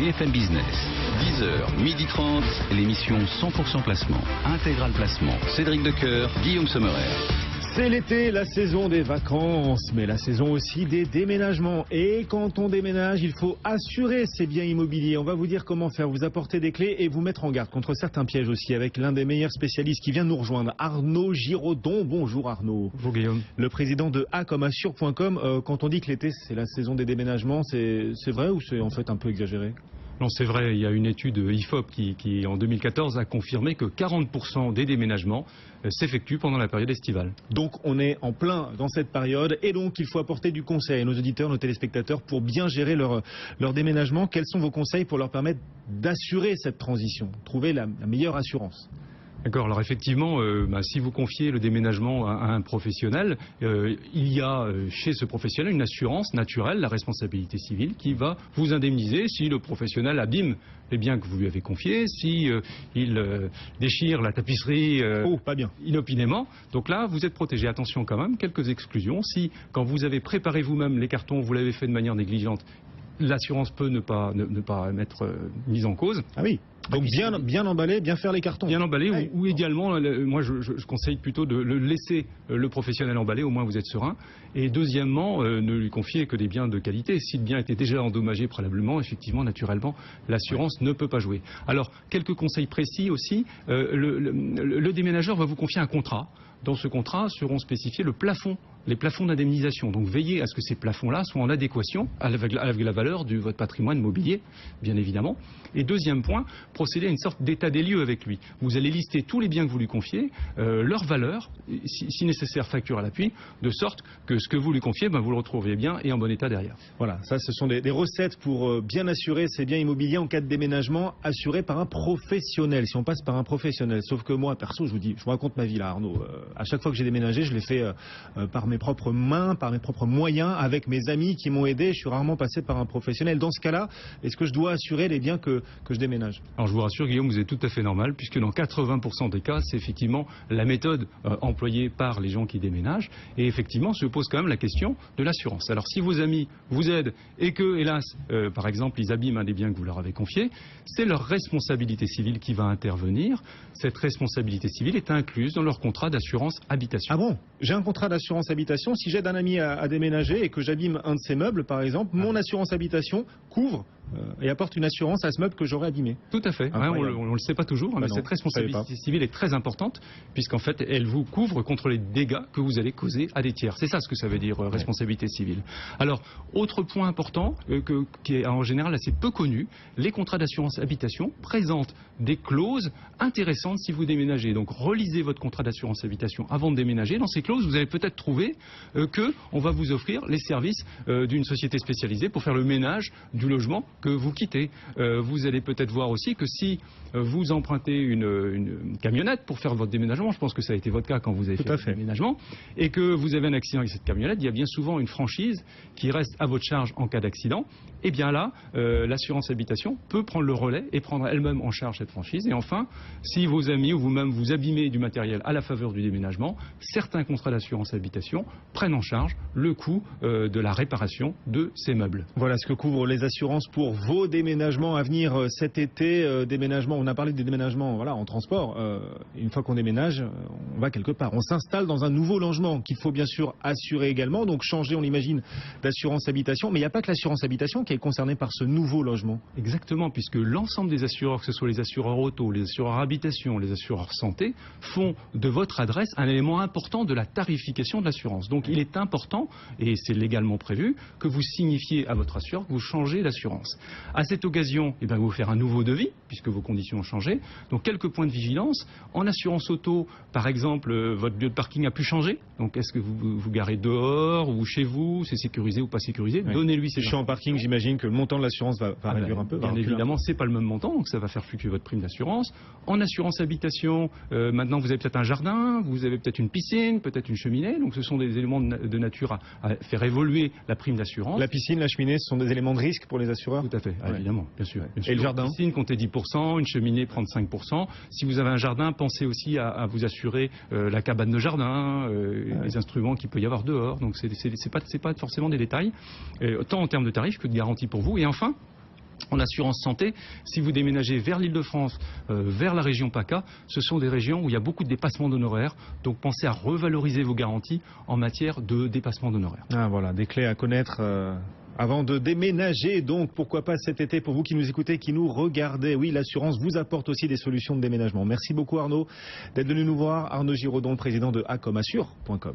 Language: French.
BFM Business. 10h, 12h30, l'émission 100% placement, intégral placement. Cédric Decoeur, Guillaume Sommerer. C'est l'été, la saison des vacances, mais la saison aussi des déménagements. Et quand on déménage, il faut assurer ses biens immobiliers. On va vous dire comment faire, vous apporter des clés et vous mettre en garde contre certains pièges aussi avec l'un des meilleurs spécialistes qui vient nous rejoindre, Arnaud Giraudon. Bonjour Arnaud. Bonjour Guillaume. Le président de A comme Assure.com. Quand on dit que l'été c'est la saison des déménagements, c'est vrai ou c'est en fait un peu exagéré ? Non, c'est vrai, il y a une étude IFOP qui en 2014 a confirmé que 40% des déménagements s'effectuent pendant la période estivale. Donc on est en plein dans cette période et donc il faut apporter du conseil à nos auditeurs, nos téléspectateurs pour bien gérer leur déménagement. Quels sont vos conseils pour leur permettre d'assurer cette transition, trouver la meilleure assurance ? D'accord, alors effectivement, si vous confiez le déménagement à un professionnel, il y a chez ce professionnel une assurance naturelle, la responsabilité civile, qui va vous indemniser si le professionnel abîme les biens que vous lui avez confiés, si il déchire la tapisserie pas bien. inopinément. Donc là, vous êtes protégé. Attention quand même, quelques exclusions. Si, quand vous avez préparé vous-même les cartons, vous l'avez fait de manière négligente, l'assurance peut ne pas être mise en cause. Ah oui. Donc bien emballer, bien faire les cartons. Bien emballer, ou idéalement, moi je conseille plutôt de le laisser le professionnel emballer, au moins vous êtes serein. Et deuxièmement, ne lui confiez que des biens de qualité. Si le bien était déjà endommagé préalablement, effectivement, naturellement, l'assurance ne peut pas jouer. Alors, quelques conseils précis aussi. Le déménageur va vous confier un contrat. Dans ce contrat seront spécifiés les plafonds d'indemnisation. Donc veillez à ce que ces plafonds-là soient en adéquation avec la valeur de votre patrimoine mobilier, bien évidemment. Et deuxième point, procéder à une sorte d'état des lieux avec lui. Vous allez lister tous les biens que vous lui confiez, leur valeur, si nécessaire facture à l'appui, de sorte que ce que vous lui confiez, vous le retrouviez bien et en bon état derrière. Voilà, ça ce sont des recettes pour bien assurer ses biens immobiliers en cas de déménagement, assurés par un professionnel, si on passe par un professionnel. Sauf que moi, perso, je vous raconte ma vie là, Arnaud. À chaque fois que j'ai déménagé, je l'ai fait par mes propres mains, par mes propres moyens, avec mes amis qui m'ont aidé. Je suis rarement passé par un professionnel. Dans ce cas-là, est-ce que je dois assurer les biens que je déménage ? Alors je vous rassure Guillaume, vous êtes tout à fait normal, puisque dans 80% des cas, c'est effectivement la méthode employée par les gens qui déménagent. Et effectivement, se pose quand même la question de l'assurance. Alors si vos amis vous aident et que, hélas, par exemple, ils abîment un des biens que vous leur avez confiés, c'est leur responsabilité civile qui va intervenir. Cette responsabilité civile est incluse dans leur contrat d'assurance habitation. Ah bon ? J'ai un contrat d'assurance habitation. Si j'aide un ami à déménager et que j'abîme un de ses meubles, par exemple, mon assurance habitation couvre et apporte une assurance à ce meuble que j'aurais abîmé. Tout à fait. On ne le sait pas toujours, mais cette responsabilité civile est très importante, puisqu'en fait, elle vous couvre contre les dégâts que vous allez causer à des tiers. C'est ça ce que ça veut dire, responsabilité civile. Alors, autre point important, qui est en général assez peu connu, les contrats d'assurance habitation présentent des clauses intéressantes si vous déménagez. Donc, relisez votre contrat d'assurance habitation avant de déménager. Dans ces clauses, vous allez peut-être trouver qu'on va vous offrir les services d'une société spécialisée pour faire le ménage du logement que vous quittez. Vous allez peut-être voir aussi que si vous empruntez une camionnette pour faire votre déménagement, je pense que ça a été votre cas quand vous avez fait votre déménagement, et que vous avez un accident avec cette camionnette, il y a bien souvent une franchise qui reste à votre charge en cas d'accident. Et bien là, l'assurance habitation peut prendre le relais et prendre elle-même en charge cette franchise. Et enfin, si vos amis ou vous-même vous abîmez du matériel à la faveur du déménagement, certains contrats d'assurance habitation prennent en charge le coût de la réparation de ces meubles. Voilà ce que couvrent les assurances pour vos déménagements à venir cet été. Déménagement, on a parlé des déménagements en transport. Une fois qu'on déménage, on va quelque part. On s'installe dans un nouveau logement qu'il faut bien sûr assurer également. Donc changer, on l'imagine, d'assurance habitation. Mais il n'y a pas que l'assurance habitation qui est concernée par ce nouveau logement. Exactement, puisque l'ensemble des assureurs, que ce soit les assureurs auto, les assureurs habitation, les assureurs santé, font de votre adresse un élément important de la tarification de l'assurance. Donc il est important, et c'est légalement prévu, que vous signifiez à votre assureur que vous changez d'assurance. À cette occasion, vous faire un nouveau devis, puisque vos conditions ont changé. Donc quelques points de vigilance. En assurance auto, par exemple, votre lieu de parking a pu changer. Donc est-ce que vous vous garez dehors ou chez vous, c'est sécurisé ou pas sécurisé? Donnez-lui ces Si je suis en parking, j'imagine que le montant de l'assurance va réduire un peu. Bien évidemment, c'est pas le même montant, donc ça va faire fluctuer votre prime d'assurance. En assurance habitation, maintenant vous avez peut-être un jardin, vous avez peut-être une piscine, peut-être une cheminée. Donc ce sont des éléments de nature à faire évoluer la prime d'assurance. La piscine, la cheminée, ce sont des éléments de risque pour les assureurs? Tout à fait, évidemment, bien sûr. Et le jardin? Une piscine, comptez 10%, une cheminée, prendre 5%. Si vous avez un jardin, pensez aussi à vous assurer la cabane de jardin, les instruments qu'il peut y avoir dehors. Donc c'est pas forcément des détails, tant en termes de tarifs que de garantie pour vous. Et enfin, En assurance santé, si vous déménagez vers l'Île-de-France, vers la région PACA, ce sont des régions où il y a beaucoup de dépassements d'honoraires. Donc pensez à revaloriser vos garanties en matière de dépassement d'honoraires. Ah voilà, des clés à connaître avant de déménager. Donc pourquoi pas cet été pour vous qui nous écoutez, qui nous regardez. Oui, l'assurance vous apporte aussi des solutions de déménagement. Merci beaucoup Arnaud d'être venu nous voir. Arnaud Giraudon, président de accomassure.com.